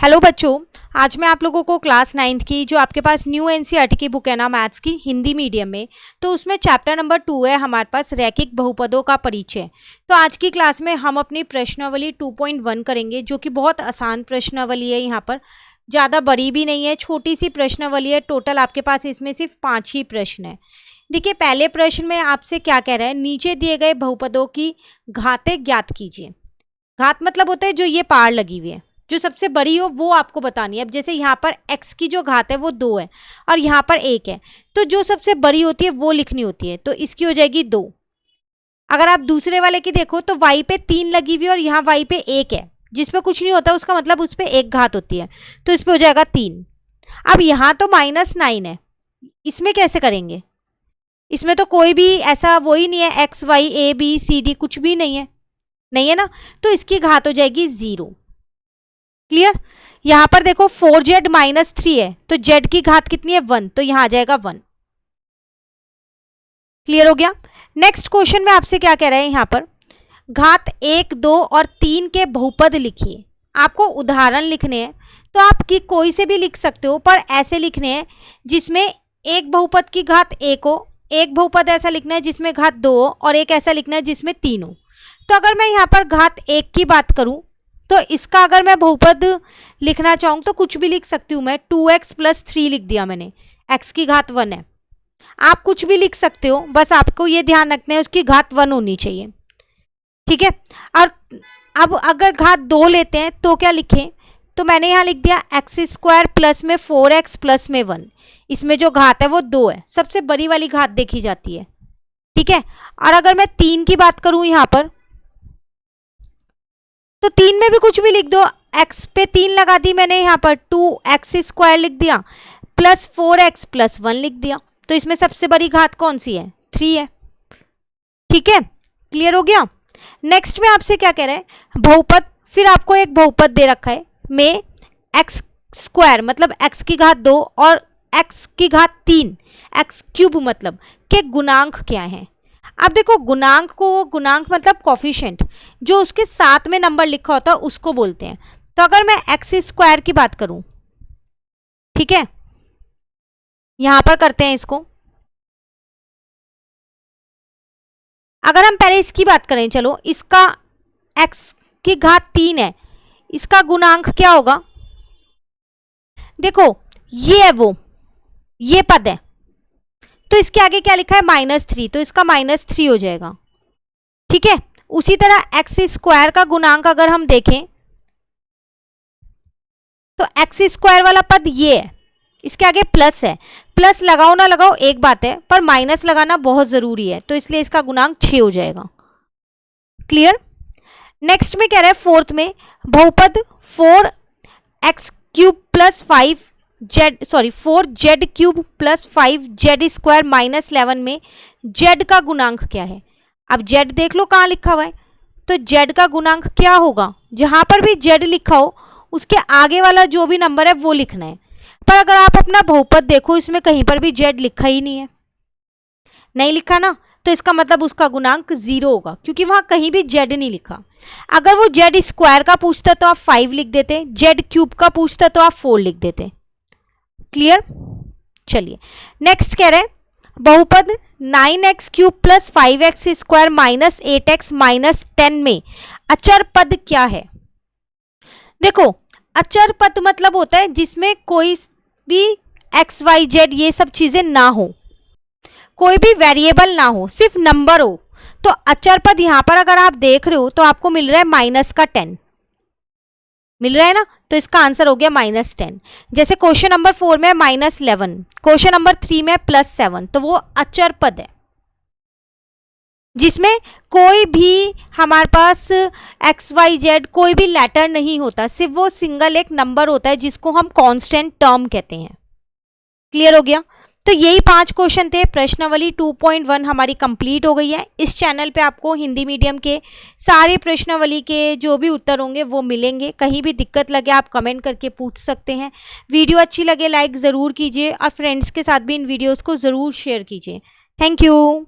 Hello बच्चों, आज मैं आप लोगों को क्लास 9th की जो आपके पास न्यू एनसीईआरटी की बुक है ना मैथ्स की हिंदी मीडियम में, तो उसमें चैप्टर नंबर 2 है हमारे पास रैखिक बहुपदों का परिचय। तो आज की क्लास में हम अपनी प्रश्नावली 2.1 करेंगे जो कि बहुत आसान प्रश्नावली है। यहाँ पर ज़्यादा बड़ी भी नहीं है, छोटी सी प्रश्नावली है। टोटल आपके पास इसमें सिर्फ 5 ही प्रश्न है। देखिए, पहले प्रश्न में आपसे क्या कह रहा है, नीचे दिए गए बहुपदों की घातें ज्ञात कीजिए। घात मतलब होता है जो ये पार लगी हुई है, जो सबसे बड़ी हो वो आपको बतानी है। अब जैसे यहाँ पर x की जो घात है वो 2 है और यहाँ पर 1 है, तो जो सबसे बड़ी होती है वो लिखनी होती है, तो इसकी हो जाएगी 2। अगर आप दूसरे वाले की देखो तो y पे 3 लगी हुई है और यहाँ y पे 1 है, जिस पे कुछ नहीं होता उसका मतलब उस पर 1 घात होती है, तो इस पे हो जाएगा 3। अब यहाँ तो -9 है, इसमें कैसे करेंगे? इसमें तो कोई भी ऐसा वो ही नहीं है, x y a b c d कुछ भी नहीं है ना, तो इसकी घात हो जाएगी 0। क्लियर? यहां पर देखो 4z -3 है, तो z की घात कितनी है 1, तो यहां आ जाएगा 1। क्लियर हो गया? नेक्स्ट क्वेश्चन में आपसे क्या कह रहे हैं, यहां पर घात 1, 2 और 3 के बहुपद लिखिए। आपको उदाहरण लिखने हैं, तो आप कोई से भी लिख सकते हो, पर ऐसे लिखने हैं जिसमें एक बहुपद की घात 1 हो, एक बहुपद ऐसा लिखना है जिसमें घात 2 हो और एक ऐसा लिखना है जिसमें 3 हो। तो अगर मैं यहाँ पर घात 1 की बात करूं तो इसका अगर मैं बहुपद लिखना चाहूँ तो कुछ भी लिख सकती हूँ मैं। 2x + 3 लिख दिया मैंने, x की घात 1 है। आप कुछ भी लिख सकते हो, बस आपको ये ध्यान रखना है उसकी घात 1 होनी चाहिए। ठीक है? और अब अगर घात 2 लेते हैं तो क्या लिखें, तो मैंने यहाँ लिख दिया x² प्लस में 4x प्लस में 1। इसमें जो घात है वो 2 है, सबसे बड़ी वाली घात देखी जाती है। ठीक है? और अगर मैं 3 की बात करूँ यहाँ पर, तो 3 में भी कुछ भी लिख दो। x पे 3 लगा दी मैंने, यहाँ पर 2x² लिख दिया प्लस 4x प्लस 1 लिख दिया, तो इसमें सबसे बड़ी घात कौन सी है? 3 है। ठीक है? क्लियर हो गया? नेक्स्ट में आपसे क्या कह रहे हैं, बहुपद। फिर आपको एक बहुपद दे रखा है में x² मतलब x की घात 2 और x की घात 3, x³ मतलब के गुणांक क्या है। अब देखो, गुणांक मतलब कोफिशिएंट, जो उसके साथ में नंबर लिखा होता है उसको बोलते हैं। तो अगर मैं x² की बात करूं, ठीक है, यहां पर करते हैं इसको। अगर हम पहले इसकी बात करें, चलो, इसका x की घात 3 है, इसका गुणांक क्या होगा? देखो, ये है वो, ये पद है, तो इसके आगे क्या लिखा है? -3, तो इसका -3 हो जाएगा। ठीक है? उसी तरह x² का गुणांक अगर हम देखें तो x² वाला पद ये है, इसके आगे प्लस है। प्लस लगाओ ना लगाओ एक बात है, पर माइनस लगाना बहुत जरूरी है, तो इसलिए इसका गुणांक 6 हो जाएगा। क्लियर? नेक्स्ट में कह रहा है फोर्थ में बहुपद 4x³ plus 4z³ plus 5z² -11 में z का गुणांक क्या है? अब z देख लो कहाँ लिखा हुआ है, तो z का गुणांक क्या होगा? जहां पर भी z लिखा हो उसके आगे वाला जो भी नंबर है वो लिखना है। पर अगर आप अपना बहुपद देखो, इसमें कहीं पर भी z लिखा ही नहीं है, नहीं लिखा ना, तो इसका मतलब उसका गुणांक 0 होगा, क्योंकि वहां कहीं भी z नहीं लिखा। अगर वो z² का पूछता तो आप 5 लिख देते, z³ का पूछता तो आप 4 लिख देते। क्लियर? चलिए, नेक्स्ट कह रहे हैं बहुपद 9x³ plus 5x² minus 8x minus 10 में अचर पद क्या है? देखो, अचर पद मतलब होता है जिसमें कोई भी x y z ये सब चीजें ना हो, कोई भी वेरिएबल ना हो, सिर्फ नंबर हो। तो अचर पद यहां पर अगर आप देख रहे हो तो आपको मिल रहा है -10 मिल रहा है ना, तो इसका आंसर हो गया -10। जैसे क्वेश्चन नंबर 4 में -11, क्वेश्चन नंबर 3 में +7, तो वो अचर पद है जिसमें कोई भी हमारे पास x y z कोई भी लेटर नहीं होता, सिर्फ वो सिंगल एक नंबर होता है जिसको हम कांस्टेंट टर्म कहते हैं। क्लियर हो गया? तो यही 5 क्वेश्चन थे। प्रश्नावली 2.1 हमारी कंप्लीट हो गई है। इस चैनल पे आपको हिंदी मीडियम के सारे प्रश्नावली के जो भी उत्तर होंगे वो मिलेंगे। कहीं भी दिक्कत लगे आप कमेंट करके पूछ सकते हैं। वीडियो अच्छी लगे लाइक ज़रूर कीजिए और फ्रेंड्स के साथ भी इन वीडियोस को ज़रूर शेयर कीजिए। Thank you.